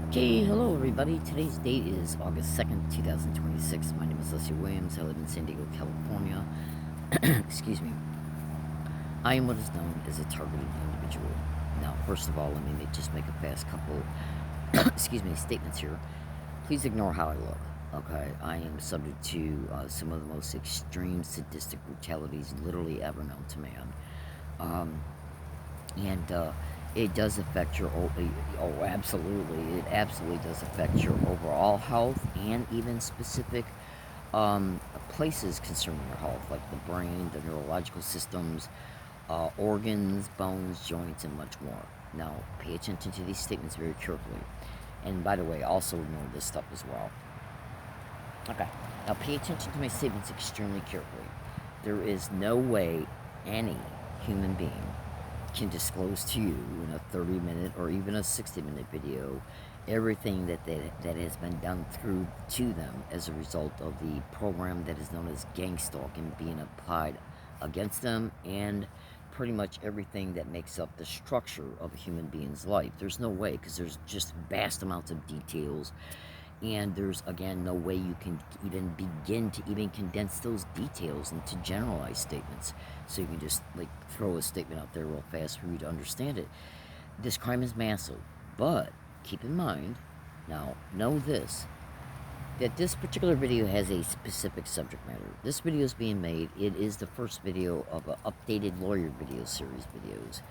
Okay, hello everybody. Today's date is August 2nd, 2026. My name is Leslie Williams. I live in San Diego, California. Excuse me. I am what is known as a targeted individual. Now, first of all, let me just make a fast couple, statements here. Please ignore how I look. Okay, I am subject to some of the most extreme sadistic brutalities literally ever known to man. Um, and it does affect your absolutely, it absolutely does affect your overall health and even specific places concerning your health, like the brain, the neurological systems, organs, bones, joints, and much more. Now, pay attention to these statements very carefully, and by the way, also ignore this stuff as well. Okay, now pay attention to my statements extremely carefully. There is no way any human being can disclose to you in a 30-minute or even a 60-minute video everything that has been done through to them as a result of the program that is known as gang stalking being applied against them, and pretty much everything that makes up the structure of a human being's life. There's no way, because there's just vast amounts of details, and there's again no way you can even begin to even condense those details into generalized statements, so you can just like throw a statement out there real fast for you to understand it. This crime is massive, but keep in mind, now know this, that this particular video has a specific subject matter. This video is being made, it is the first video of an updated lawyer video series videos.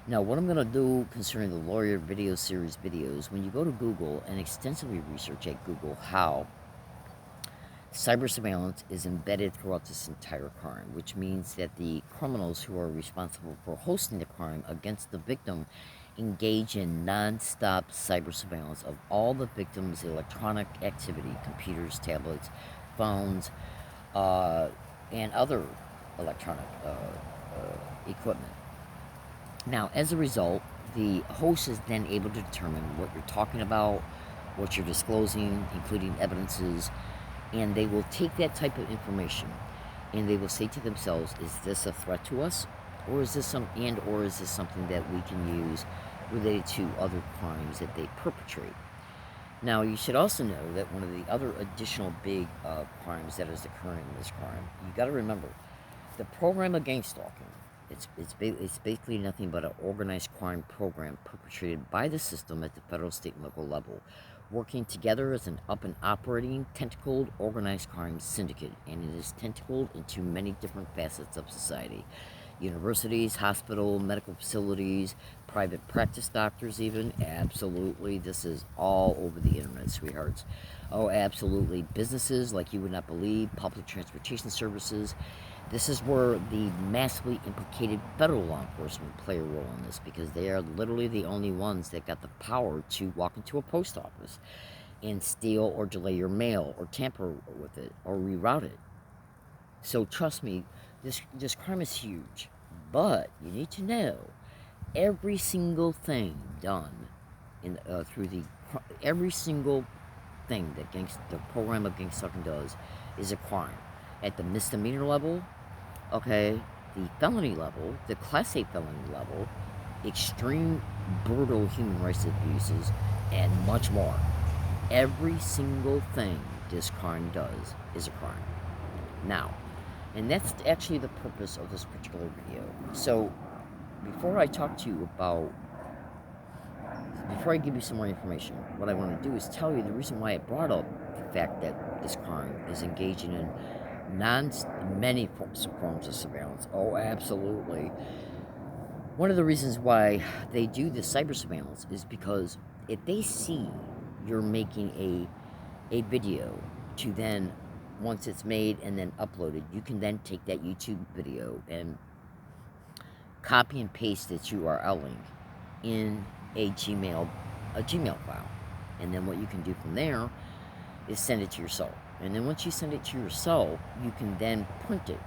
Now, what I'm going to do concerning the lawyer video series videos, when you go to Google and extensively research at Google how cyber surveillance is embedded throughout this entire crime, which means that the criminals who are responsible for hosting the crime against the victim engage in non-stop cyber surveillance of all the victim's electronic activity, computers, tablets, phones, and other electronic equipment. Now, as a result, the host is then able to determine what you're talking about, what you're disclosing, including evidences, and they will take that type of information and they will say to themselves, is this a threat to us? Or is this something that we can use related to other crimes that they perpetrate? Now, you should also know that one of the other additional big crimes that is occurring in this crime, you got to remember, the program of gang stalking, it's basically nothing but an organized crime program perpetrated by the system at the federal, state, and local level, working together as an up and operating, tentacled, organized crime syndicate, and it is tentacled into many different facets of society. Universities, hospital, medical facilities, private practice doctors even, absolutely, this is all over the internet, sweethearts. Oh, absolutely, businesses like you would not believe, public transportation services. This is where the massively implicated federal law enforcement play a role in this, because they are literally the only ones that got the power to walk into a post office and steal or delay your mail or tamper with it or reroute it. So trust me, this crime is huge, but you need to know every single thing done in every single thing that the program of gang stalking does is a crime. At the misdemeanor level, okay, the felony level, the class A felony level, extreme brutal human rights abuses, and much more. Every single thing this crime does is a crime. Now, and that's actually the purpose of this particular video. So, before I give you some more information, what I want to do is tell you the reason why I brought up the fact that this crime is engaging in many forms of surveillance. Oh, absolutely. One of the reasons why they do this cyber surveillance is because if they see you're making a video to then, once it's made and then uploaded, you can then take that YouTube video and copy and paste its URL link in a Gmail file. And then what you can do from there is send it to yourself. And then once you send it to yourself, you can then print it.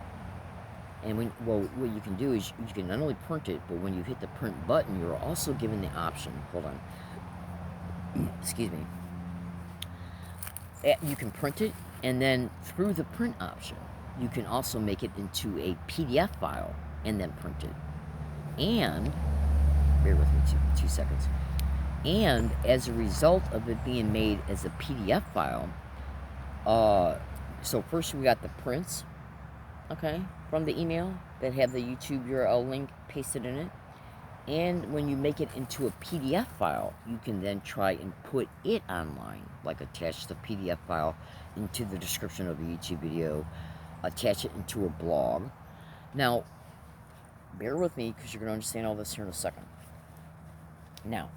And what you can do is you can not only print it, but when you hit the print button, you're also given the option. Hold on. Excuse me. You can print it, and then through the print option, you can also make it into a PDF file and then print it. And bear with me two seconds. And as a result of it being made as a PDF file, so first we got the prints, okay, from the email that have the YouTube URL link pasted in it. And when you make it into a PDF file, you can then try and put it online, like attach the PDF file into the description of the YouTube video, attach it into a blog. Now, bear with me because you're going to understand all this here in a second. Now,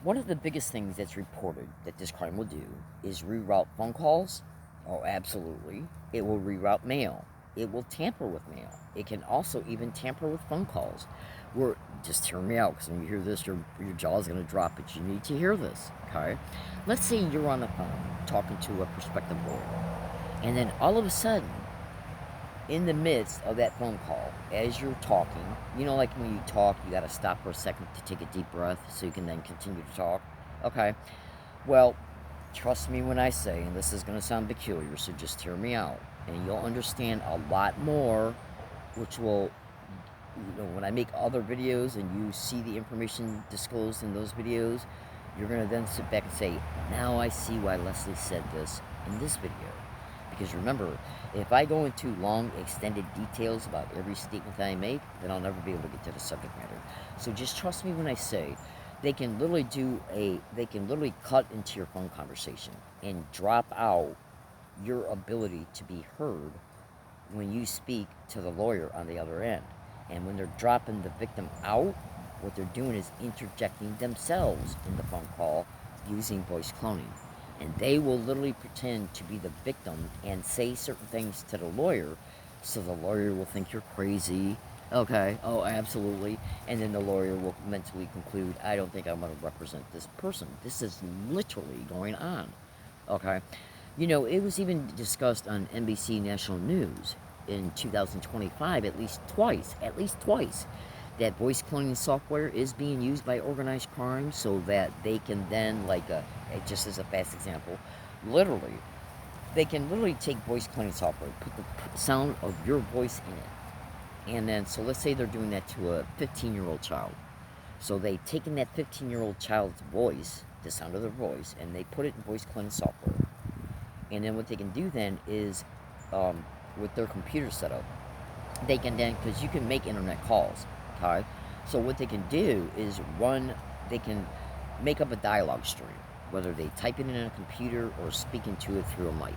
one of the biggest things that's reported that this crime will do is reroute phone calls. Oh, absolutely. It will reroute mail. It will tamper with mail. It can also even tamper with phone calls. Just hear me out, because when you hear this, your jaw is going to drop, but you need to hear this, okay? Let's say you're on the phone talking to a prospective lawyer, and then all of a sudden, in the midst of that phone call, as you're talking, you know, like when you talk, you got to stop for a second to take a deep breath so you can then continue to talk, okay? Well, trust me when I say, and this is going to sound peculiar, so just hear me out, and you'll understand a lot more, which will, you know, when I make other videos and you see the information disclosed in those videos, you're going to then sit back and say, now I see why Leslie said this in this video. Because remember, if I go into long, extended details about every statement that I make, then I'll never be able to get to the subject matter. So just trust me when I say, they can literally cut into your phone conversation and drop out your ability to be heard when you speak to the lawyer on the other end. And when they're dropping the victim out, what they're doing is interjecting themselves in the phone call using voice cloning. And they will literally pretend to be the victim and say certain things to the lawyer, so the lawyer will think you're crazy. Okay, oh, absolutely. And then the lawyer will mentally conclude, I don't think I'm going to represent this person. This is literally going on. Okay? You know, it was even discussed on NBC National News in 2025 at least twice, that voice cloning software is being used by organized crime so that they can then, just as a fast example, they can literally take voice cloning software, put the sound of your voice in it, and then, so let's say they're doing that to a 15-year-old child. So they've taken that 15-year-old child's voice, the sound of their voice, and they put it in voice cloning software. And then what they can do then is, with their computer setup, they can then, because you can make internet calls, okay? So what they can do is they can make up a dialogue stream, whether they type it in a computer or speak into it through a mic.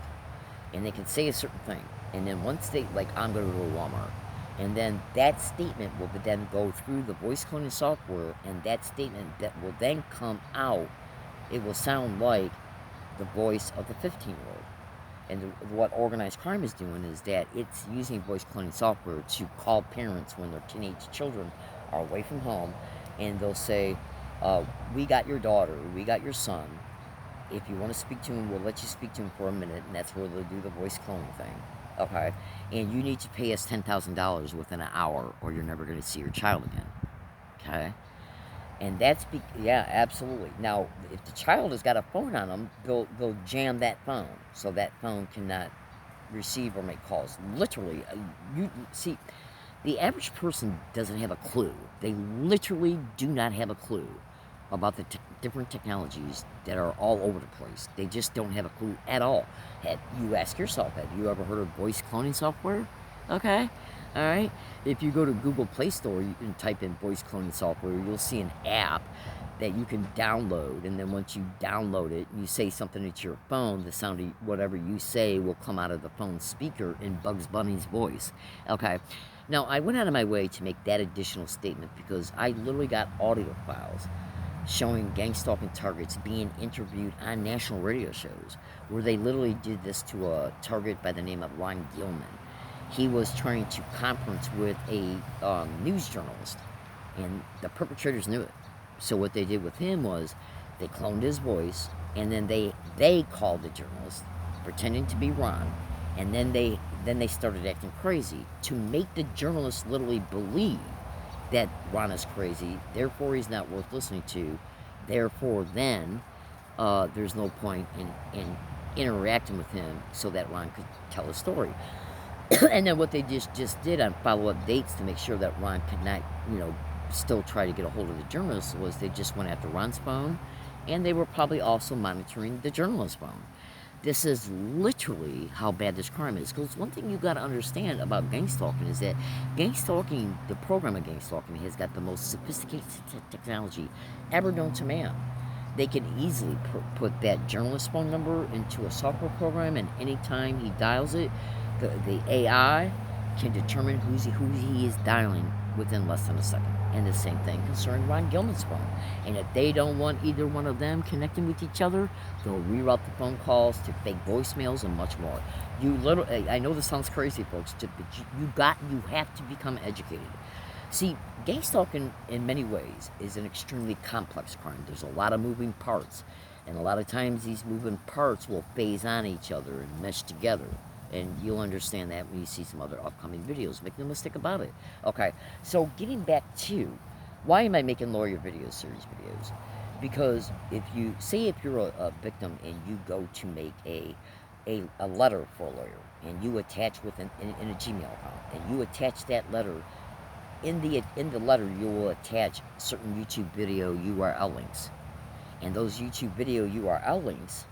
And they can say a certain thing. And then once they, like, I'm going to go to Walmart. And then that statement will then go through the voice cloning software, and that statement that will then come out, it will sound like the voice of the 15-year-old. And what organized crime is doing is that it's using voice cloning software to call parents when their teenage children are away from home, and they'll say, we got your daughter, we got your son. If you want to speak to him, we'll let you speak to him for a minute, and that's where they'll do the voice cloning thing. Okay? And you need to pay us $10,000 within an hour, or you're never going to see your child again. Okay? And yeah, absolutely. Now, if the child has got a phone on them, they'll jam that phone, so that phone cannot receive or make calls. Literally, you see, the average person doesn't have a clue. They literally do not have a clue about the different technologies that are all over the place. They just don't have a clue at all. You ask yourself, have you ever heard of voice cloning software? Okay. All right. If you go to Google Play Store, you can type in voice cloning software. You'll see an app that you can download, and then once you download it, you say something into your phone, the sound of whatever you say will come out of the phone speaker in Bugs Bunny's voice. Okay. Now, I went out of my way to make that additional statement because I literally got audio files showing gang stalking targets being interviewed on national radio shows, where they literally did this to a target by the name of Ron Gilman. He was trying to conference with a news journalist, and the perpetrators knew it. So what they did with him was they cloned his voice, and then they called the journalist, pretending to be Ron, and then they started acting crazy to make the journalist literally believe that Ron is crazy, therefore he's not worth listening to, therefore then there's no point in interacting with him so that Ron could tell a story. And then what they just did on follow-up dates to make sure that Ron could not, still try to get a hold of the journalists was they just went after Ron's phone, and they were probably also monitoring the journalist's phone. This is literally how bad this crime is. Because one thing you got to understand about gang stalking is that gang stalking, the program of gang stalking, has got the most sophisticated technology ever known to man. They can easily put that journalist phone number into a software program, and anytime he dials it, the AI can determine who he is dialing within less than a second. And the same thing concerning Ron Gilman's phone. And if they don't want either one of them connecting with each other, they'll reroute the phone calls to fake voicemails and much more. I know this sounds crazy, folks, but you have to become educated. See, gang stalking in many ways is an extremely complex crime. There's a lot of moving parts, and a lot of times these moving parts will phase on each other and mesh together. And you'll understand that when you see some other upcoming videos. Make no mistake about it. Okay, so getting back to why am I making lawyer video series videos? Because if you're a victim and you go to make a letter for a lawyer, and you attach in a Gmail account, and you attach that letter in the letter, you will attach certain YouTube video URL links, and those YouTube video URL links,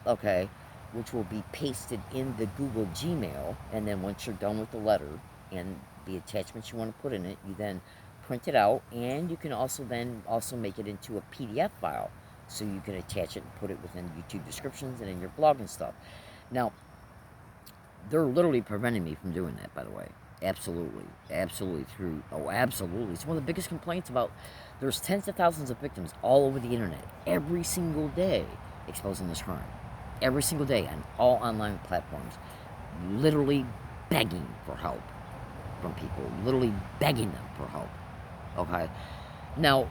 okay, which will be pasted in the Google Gmail, and then once you're done with the letter and the attachments you want to put in it, you then print it out, and you can also make it into a PDF file, so you can attach it and put it within YouTube descriptions and in your blog and stuff. Now, they're literally preventing me from doing that, by the way. Absolutely. Absolutely. It's one of the biggest complaints about. There's tens of thousands of victims all over the internet every single day exposing this crime. Every single day on all online platforms. Literally begging for help from people. Literally begging them for help. Okay? Now,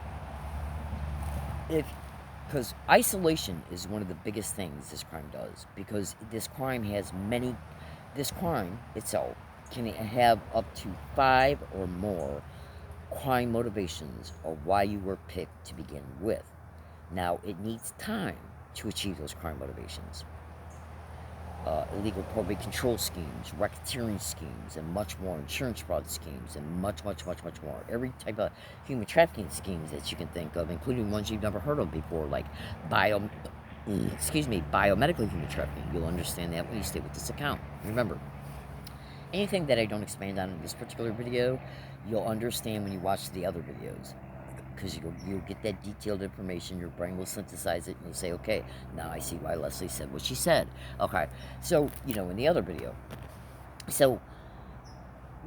because isolation is one of the biggest things this crime does. Because this crime itself can have up to 5 or more crime motivations of why you were picked to begin with. Now, it needs time to achieve those crime motivations. Illegal probate control schemes, racketeering schemes, and much more, insurance fraud schemes, and much more. Every type of human trafficking schemes that you can think of, including ones you've never heard of before, like biomedical human trafficking. You'll understand that when you stay with this account. Remember, anything that I don't expand on in this particular video, you'll understand when you watch the other videos. Because you'll get that detailed information, your brain will synthesize it, and you'll say, okay, now I see why Leslie said what she said. Okay, so, in the other video. So,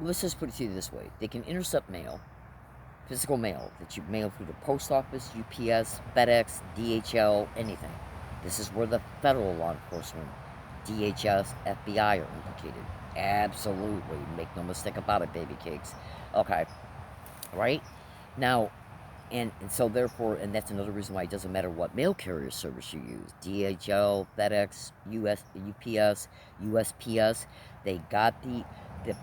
let's just put it to you this way. They can intercept mail, physical mail, that you mail through the post office, UPS, FedEx, DHL, anything. This is where the federal law enforcement, DHS, FBI are implicated. Absolutely. Make no mistake about it, baby cakes. Okay, right? Now, and so therefore, and that's another reason why it doesn't matter what mail carrier service you use, DHL, FedEx, UPS, USPS, they got the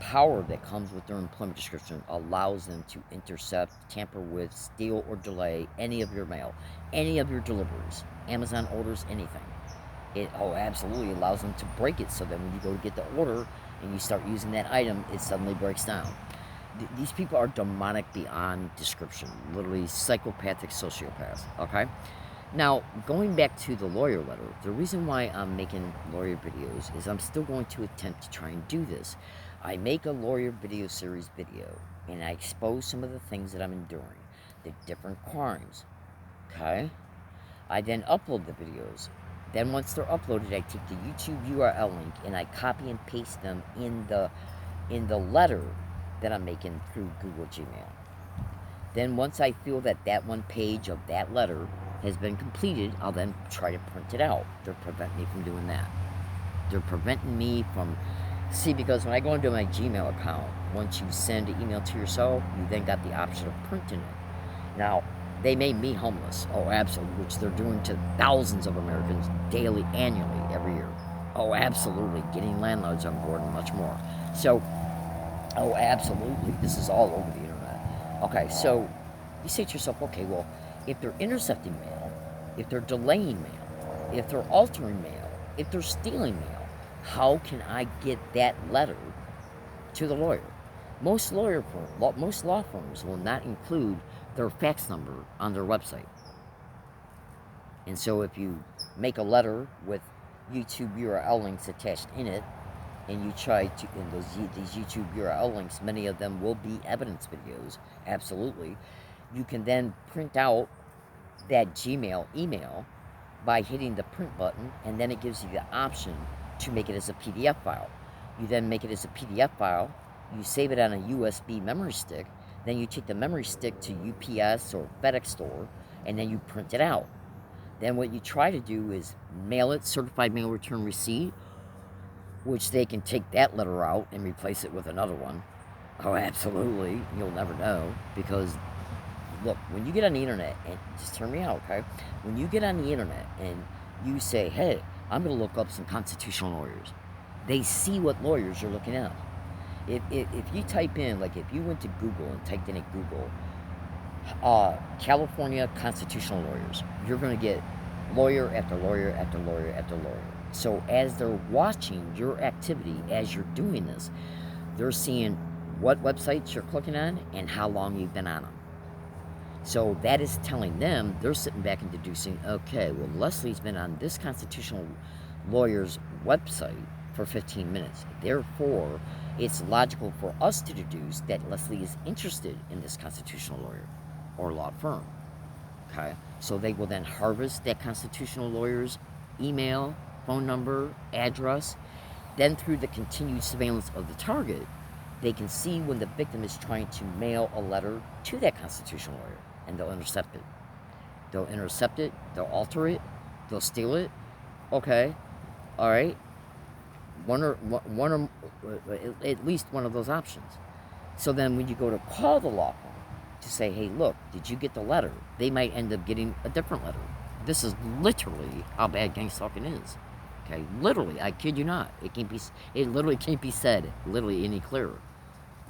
power that comes with their employment description allows them to intercept, tamper with, steal, or delay any of your mail, any of your deliveries, Amazon orders, anything. It absolutely allows them to break it, so that when you go to get the order and you start using that item, it suddenly breaks down. These people are demonic beyond description, literally psychopathic sociopaths, okay? Now, going back to the lawyer letter, the reason why I'm making lawyer videos is I'm still going to attempt to try and do this. I make a lawyer video series video, and I expose some of the things that I'm enduring, the different crimes, okay? I then upload the videos. Then once they're uploaded, I take the YouTube URL link, and I copy and paste them in the letter that I'm making through Google Gmail. Then once I feel that one page of that letter has been completed, I'll then try to print it out. They're preventing me from doing that. They're preventing me from... See, because when I go into my Gmail account, once you send an email to yourself, you then got the option of printing it. Now, they made me homeless. Oh, absolutely. Which they're doing to thousands of Americans daily, annually, every year. Oh, absolutely. Getting landlords on board and much more. So... Oh, absolutely. This is all over the internet. Okay, so you say to yourself, okay, well, if they're intercepting mail, if they're delaying mail, if they're altering mail, if they're stealing mail, how can I get that letter to the lawyer? Most law firms will not include their fax number on their website. And so if you make a letter with YouTube URL links attached in it, and you try to, in these YouTube URL links, many of them will be evidence videos, absolutely. You can then print out that Gmail email by hitting the print button, and then it gives you the option to make it as a PDF file. You then make it as a PDF file, you save it on a USB memory stick, then you take the memory stick to UPS or FedEx store, and then you print it out. Then what you try to do is mail it, certified mail return receipt, which they can take that letter out and replace it with another one. Oh, absolutely. You'll never know. Because, look, when you get on the internet, and just hear me out, okay? When you get on the internet and you say, hey, I'm going to look up some constitutional lawyers, they see what lawyers you're looking at. If you type in, like if you went to Google and typed in at Google, California constitutional lawyers, you're going to get lawyer after lawyer after lawyer after lawyer. So as they're watching your activity as you're doing this, they're seeing what websites you're clicking on and how long you've been on them. So that is telling them, they're sitting back and deducing, okay, well, Leslie's been on this constitutional lawyer's website for 15 minutes. Therefore, it's logical for us to deduce that Leslie is interested in this constitutional lawyer or law firm. Okay? So they will then harvest that constitutional lawyer's email, phone number, address. Then through the continued surveillance of the target, they can see when the victim is trying to mail a letter to that constitutional lawyer, and they'll intercept it. They'll intercept it, they'll alter it, they'll steal it. Okay, all right. At least one of those options. So then when you go to call the law firm to say, hey, look, did you get the letter? They might end up getting a different letter. This is literally how bad gang stalking is. Okay, literally, I kid you not. It literally can't be said literally any clearer.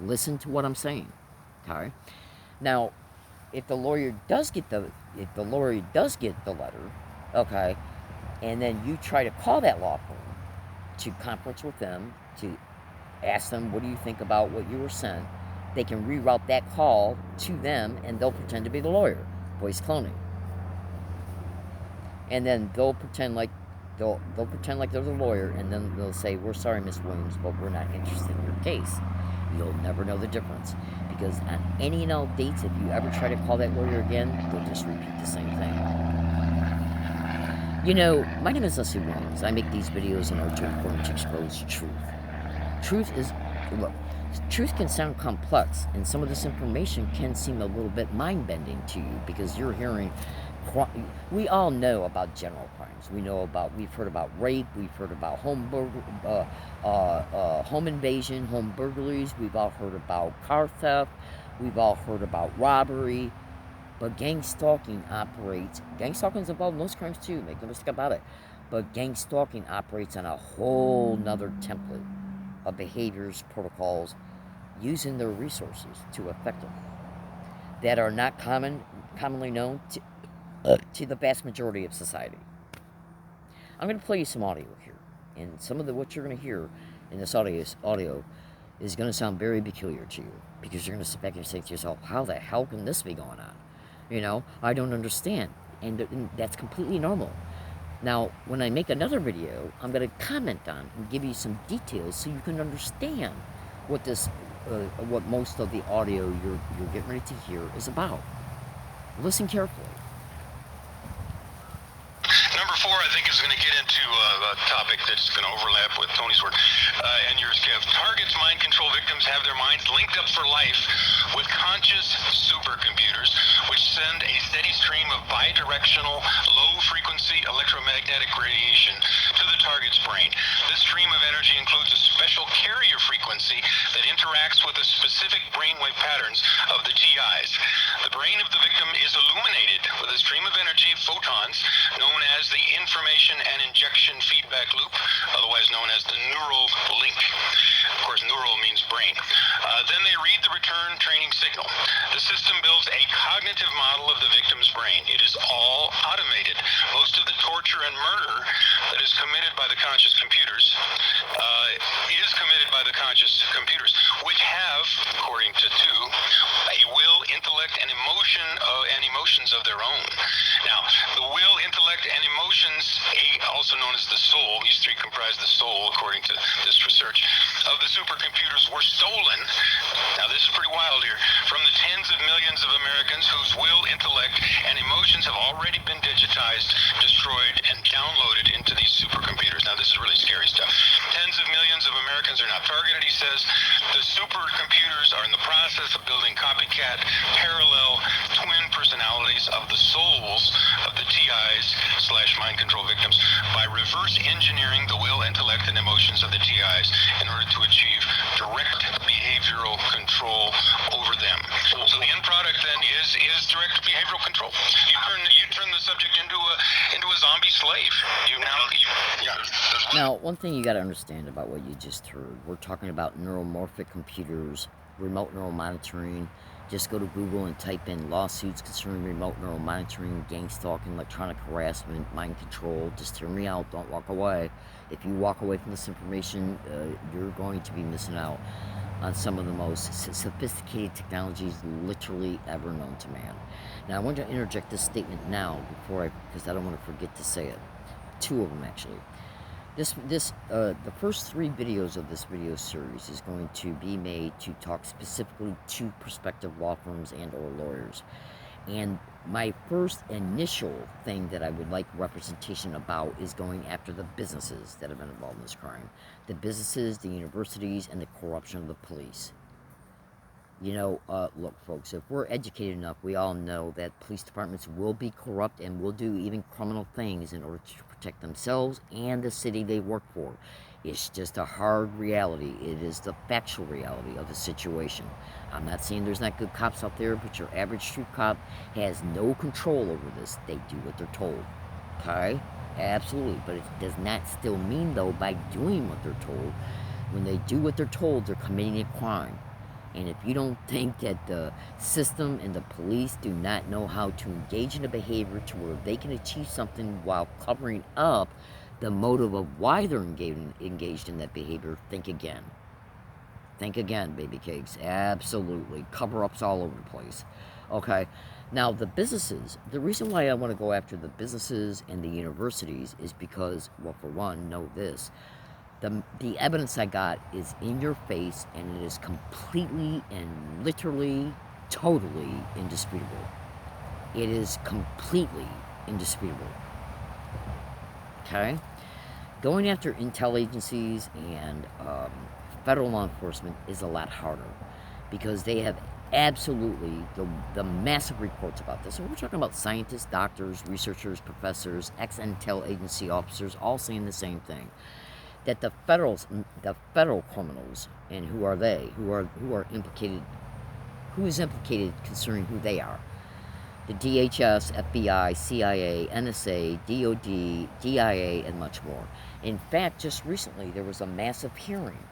Listen to what I'm saying. Okay. Now, if the lawyer does get the letter, okay, and then you try to call that law firm to conference with them, to ask them, what do you think about what you were sent? They can reroute that call to them, and they'll pretend to be the lawyer, voice cloning. And then they'll pretend like they're the lawyer, and then they'll say, we're sorry, Miss Williams, but we're not interested in your case. You'll never know the difference, because on any and all dates, if you ever try to call that lawyer again, they'll just repeat the same thing. You know, my name is Leslie Williams. I make these videos in order to inform and to expose truth. Truth can sound complex, and some of this information can seem a little bit mind-bending to you, because you're hearing, we all know about general crimes. We've heard about rape, we've heard about home invasion, home burglaries, we've all heard about car theft, we've all heard about robbery. But gang stalking is involved in those crimes too, make no mistake about it. But gang stalking operates on a whole nother template of behaviors, protocols, using their resources to affect them, that are not commonly known to the vast majority of society. I'm going to play you some audio here, and some of what you're going to hear in this audio is going to sound very peculiar to you, because you're going to sit back and say to yourself, how the hell can this be going on? You know, I don't understand. And that's completely normal. Now, when I make another video, I'm going to comment on and give you some details so you can understand what most of the audio you're getting ready to hear is about. Listen carefully. Number 4, I think, is going to get into a topic that's going to overlap with Tony's work and yours, Kev. Targets mind control victims have their minds linked up for life with conscious supercomputers, which send a steady stream of bidirectional, low-frequency electromagnetic radiation to the target's brain. This stream of energy includes a special carrier frequency that interacts with the specific brainwave patterns of the TIs. The brain of the victim is illuminated with a stream of energy, photons, known as as the information and injection feedback loop, otherwise known as the neural link. Of course, neural means brain. Then they read the return training signal. The system builds a cognitive model of the victim's brain. It is all automated. Most of the torture and murder that is committed by the conscious computers is committed by the conscious computers, which have, according to Tu, a will, intellect, and emotions of their own. Now, the will, intellect, and emotions, also known as the soul, these three comprise the soul, according to this research, of the supercomputers were stolen. Now, this is pretty wild here. From the tens of millions of Americans whose will, intellect, and emotions have already been digitized, destroyed, and downloaded into these supercomputers. Now, this is really scary stuff. Tens of millions of Americans are not targeted, he says. The supercomputers are in the process of building copycat, parallel, twin personalities of the souls of the TIs/mind control victims by reverse engineering the will, intellect, and emotions of the TIs in order to achieve direct behavioral control over them. So the end product then is direct behavioral control. You turn the subject into a zombie slave. Now, one thing you got to understand about what you just heard, we're talking about neuromorphic computers, remote neural monitoring. Just go to Google and type in lawsuits concerning remote neural monitoring, gang stalking, electronic harassment, mind control. Just hear me out. Don't walk away. If you walk away from this information, you're going to be missing out on some of the most sophisticated technologies literally ever known to man. Now, I want to interject this statement now because I don't want to forget to say it. Two of them, actually. The first three videos of this video series is going to be made to talk specifically to prospective law firms and or lawyers. And my first initial thing that I would like representation about is going after the businesses that have been involved in this crime. The businesses, the universities, and the corruption of the police. You know, look, folks, if we're educated enough, we all know that police departments will be corrupt and will do even criminal things in order to protect themselves and the city they work for. It's just a hard reality. It is the factual reality of the situation. I'm not saying there's not good cops out there, but your average street cop has no control over this. They do what they're told. Okay? Absolutely. But it does not still mean, though, by doing what they're told, when they do what they're told, they're committing a crime. And if you don't think that the system and the police do not know how to engage in a behavior to where they can achieve something while covering up the motive of why they're engaged in that behavior, think again. Think again, baby cakes. Absolutely. Cover-ups all over the place. Okay. Now, the businesses, the reason why I want to go after the businesses and the universities is because, well, for one, know this. The evidence I got is in your face, and it is completely and literally, totally indisputable. It is completely indisputable. Okay? Going after intel agencies and federal law enforcement is a lot harder because they have absolutely the massive reports about this. And we're talking about scientists, doctors, researchers, professors, ex-intel agency officers, all saying the same thing. That the federal criminals, and who are they? Who are implicated? Who is implicated concerning who they are? The DHS, FBI, CIA, NSA, DOD, DIA, and much more. In fact, just recently there was a massive hearing.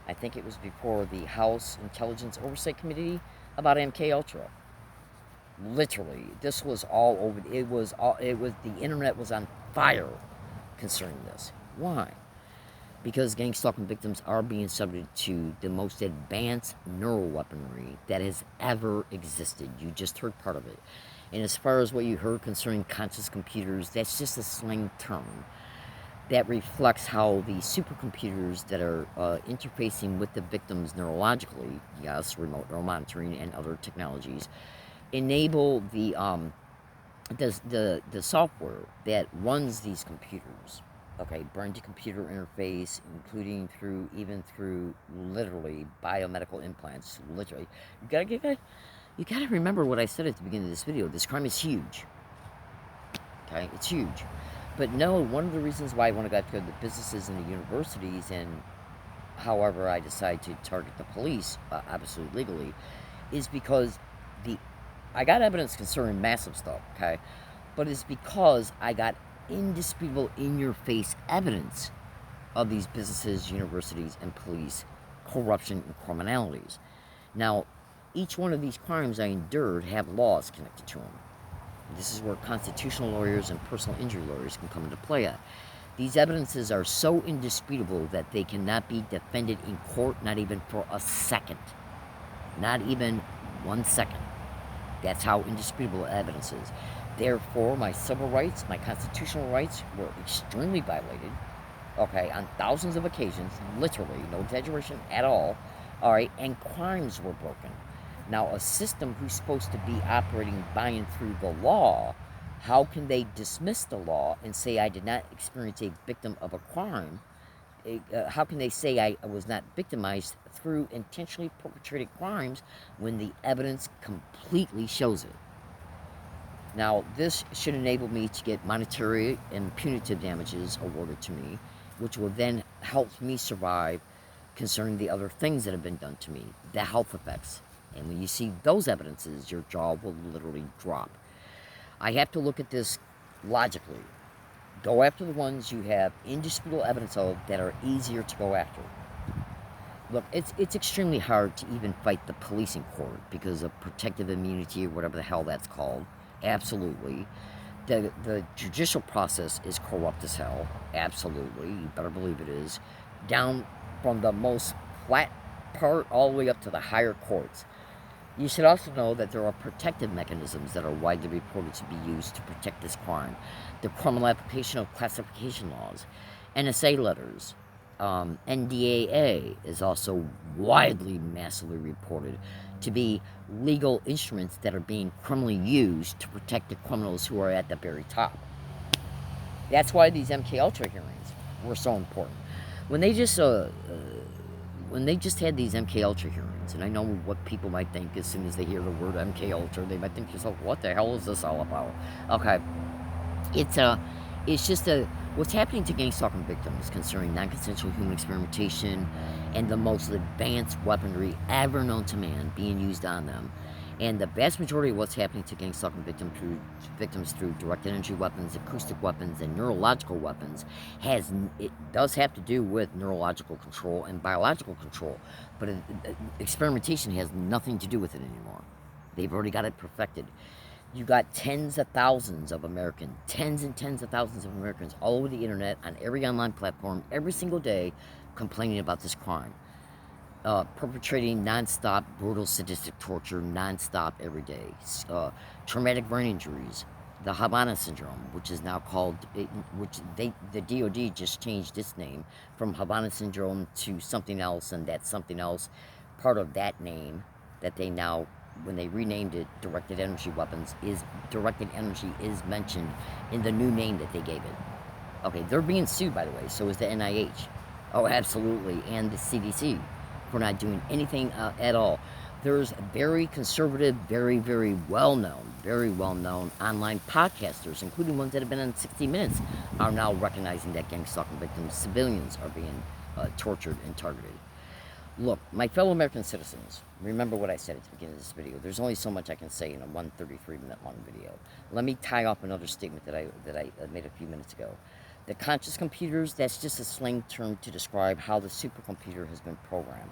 I think it was before the House Intelligence Oversight Committee about MKUltra. Literally, this was all over. The internet was on fire concerning this. Why? Because gang stalking victims are being subject to the most advanced neural weaponry that has ever existed. You just heard part of it. And as far as what you heard concerning conscious computers, that's just a slang term that reflects how the supercomputers that are interfacing with the victims neurologically, yes, remote neural monitoring and other technologies, enable the software that runs these computers. Okay, brain-to-computer interface, including through literally biomedical implants. Literally, you gotta remember what I said at the beginning of this video. This crime is huge. Okay, it's huge. But no, one of the reasons why I want to go after the businesses and the universities, and however I decide to target the police, absolutely legally, is because I got evidence concerning massive stuff. Okay. but it's because I got indisputable, in-your-face evidence of these businesses, universities, and police corruption and criminalities. Now, each one of these crimes I endured have laws connected to them. This is where constitutional lawyers and personal injury lawyers can come into play at. These evidences are so indisputable that they cannot be defended in court, not even for a second. Not even 1 second. That's how indisputable evidence is. Therefore, my civil rights, my constitutional rights were extremely violated, okay, on thousands of occasions, literally, no exaggeration at all, all right, and crimes were broken. Now, a system who's supposed to be operating by and through the law, how can they dismiss the law and say I did not experience a victim of a crime? How can they say I was not victimized through intentionally perpetrated crimes when the evidence completely shows it? Now, this should enable me to get monetary and punitive damages awarded to me, which will then help me survive concerning the other things that have been done to me, the health effects. And when you see those evidences, your jaw will literally drop. I have to look at this logically. Go after the ones you have indisputable evidence of that are easier to go after. Look, it's extremely hard to even fight the police in court because of protective immunity or whatever the hell that's called. Absolutely. The judicial process is corrupt as hell. Absolutely. You better believe it is. Down from the most flat part all the way up to the higher courts. You should also know that there are protective mechanisms that are widely reported to be used to protect this crime. The criminal application of classification laws, NSA letters, NDAA is also widely, massively reported to be legal instruments that are being criminally used to protect the criminals who are at the very top. That's why these MK Ultra hearings were so important. When they just had these MK Ultra hearings, and I know what people might think as soon as they hear the word MK Ultra, they might think to themselves, what the hell is this all about? Okay, it's just what's happening to gang stalking victims concerning non-consensual human experimentation and the most advanced weaponry ever known to man being used on them. And the vast majority of what's happening to gang stalking victims through directed energy weapons, acoustic weapons, and neurological weapons it does have to do with neurological control and biological control, but experimentation has nothing to do with it anymore. They've already got it perfected. You got tens of thousands of Americans, tens and tens of thousands of Americans all over the internet, on every online platform, every single day, complaining about this crime. Perpetrating non-stop, brutal, sadistic torture, non-stop, every day. Traumatic brain injuries. The Havana Syndrome, which is now called, the DOD just changed its name from Havana Syndrome to something else, and that something else, part of that name that they now, when they renamed it directed energy weapons, directed energy is mentioned in the new name that they gave it. Okay, they're being sued, by the way, so is the NIH. Oh, absolutely, and the CDC for not doing anything at all. There's very conservative, very, very well-known online podcasters, including ones that have been on 60 Minutes, are now recognizing that gang stalking victims, civilians, are being tortured and targeted. Look, my fellow American citizens, remember what I said at the beginning of this video. There's only so much I can say in a 133-minute long video. Let me tie off another statement that I made a few minutes ago. The conscious computers, that's just a slang term to describe how the supercomputer has been programmed.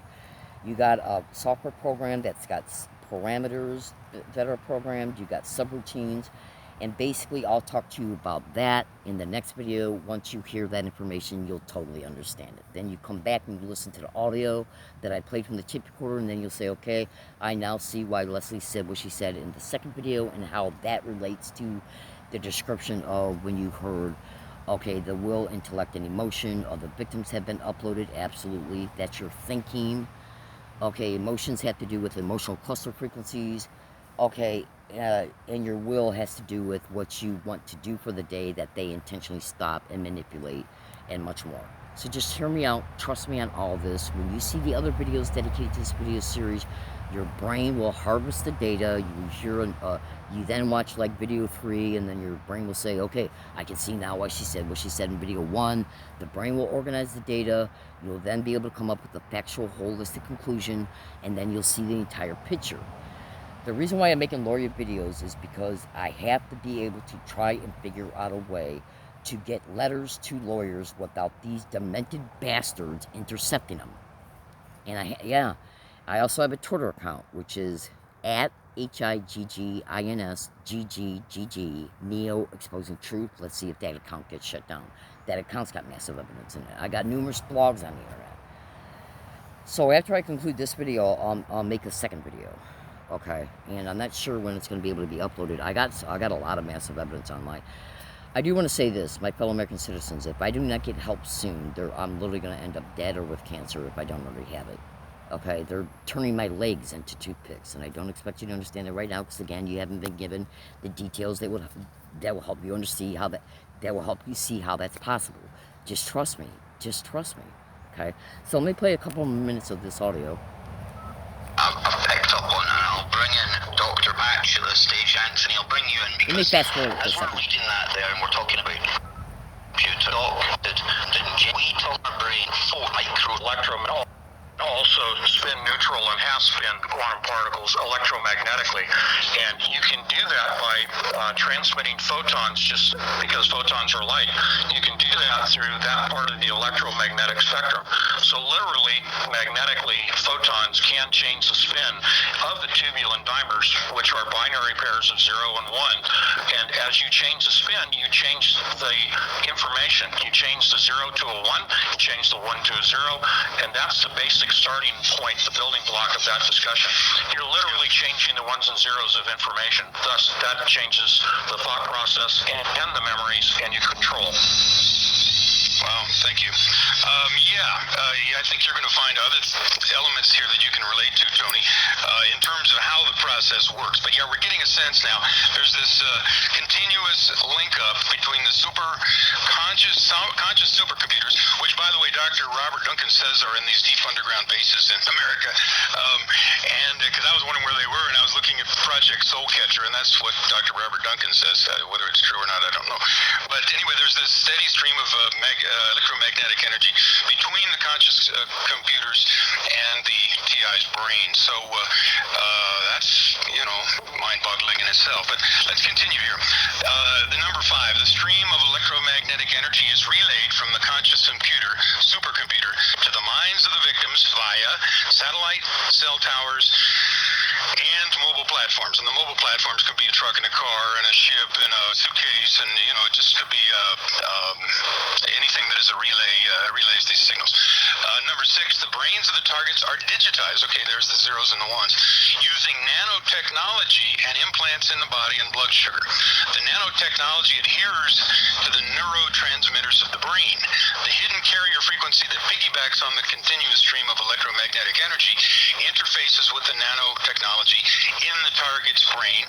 You got a software program that's got parameters that are programmed. You got subroutines. And basically, I'll talk to you about that in the next video. Once you hear that information, you'll totally understand it. Then you come back and you listen to the audio that I played from the tape recorder, and then you'll say, okay, I now see why Leslie said what she said in the second video and how that relates to the description of when you heard, okay, the will, intellect, and emotion of the victims have been uploaded. Absolutely. That's your thinking. Okay, emotions have to do with emotional cluster frequencies. Okay, and your will has to do with what you want to do for the day that they intentionally stop and manipulate, and much more. So just hear me out, trust me on all this. When you see the other videos dedicated to this video series, your brain will harvest the data. You then watch like video 3, and then your brain will say, okay, I can see now why she said what she said in video 1. The brain will organize the data. You'll then be able to come up with a factual, holistic conclusion, and then you'll see the entire picture. The reason why I'm making lawyer videos is because I have to be able to try and figure out a way to get letters to lawyers without these demented bastards intercepting them. And I also have a Twitter account, which is at HIGGINSGGGG, Neo Exposing Truth. Let's see if that account gets shut down. That account's got massive evidence in it. I got numerous blogs on the internet. So after I conclude this video, I'll make a second video. Okay, and I'm not sure when it's going to be able to be uploaded. I got a lot of massive evidence online. I do want to say this, my fellow American citizens, if I do not get help soon, I'm literally going to end up dead or with cancer if I don't already have it. Okay, they're turning my legs into toothpicks, and I don't expect you to understand it right now, because again, you haven't been given the details that will help you understand how that will help you see how that's possible. Just trust me. Just trust me. Okay, so let me play a couple of minutes of this audio. I've picked up on, and I'll bring in Dr. Batch at this stage. Anthony, I'll bring you in Let me because fast forward as for a we're second. reading that there and we're talking about computer we talk our brain for micro Electrum also spin neutral and half spin quantum particles electromagnetically, and you can do that by transmitting photons. Just because photons are light, you can do that through that part of the electromagnetic spectrum. So literally, magnetically, photons can change the spin of the tubulin dimers, which are binary pairs of 0 and 1. And as you change the spin, you change the information. You change the 0 to a 1, you change the 1 to a 0, and that's the basic starting point, the building block of that discussion. You're literally changing the ones and zeros of information. Thus, that changes the thought process and the memories, and you control. Wow, thank you. I think you're going to find other elements here that you can relate to, Tony, in terms of how the process works. But yeah, we're getting a sense now. There's this continuous link up between the conscious supercomputers, which, by the way, Dr. Robert Duncan says are in these deep underground bases in America. And because I was wondering where they were, and I was looking at Project Soulcatcher, and that's what Dr. Robert Duncan says. Whether it's true or not, I don't know. But anyway, there's this steady stream of electromagnetic energy between the conscious computers and the TI's brain. So that's, mind-boggling in itself. But let's continue here. The number 5, the stream of electromagnetic energy is relayed from the conscious supercomputer to the minds of the victims via satellite, cell towers, and mobile platforms. And the mobile platforms could be a truck and a car and a ship and a suitcase, and it just could be anything that is a relays these signals. Number 6, the brains of the targets are digitized. Okay, there's the zeros and the ones, using nanotechnology and implants in the body and blood sugar. The nanotechnology adheres to the neurotransmitters of the brain. The hidden carrier frequency that piggybacks on the continuous stream of electromagnetic energy interfaces with the nanotechnology in the target's brain.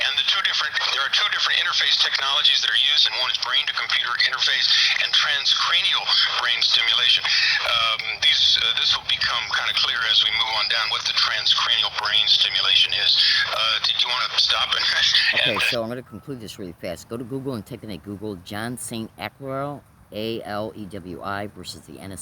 And there are two different interface technologies that are used, and one is brain-to-computer interface and transcranial brain stimulation. This will become kind of clear as we move on down what the transcranial brain stimulation is. Did you want to stop it? Okay, so I'm going to conclude this really fast. Go to Google and type in at Google John St. Aquerel, ALEWI versus the NSA.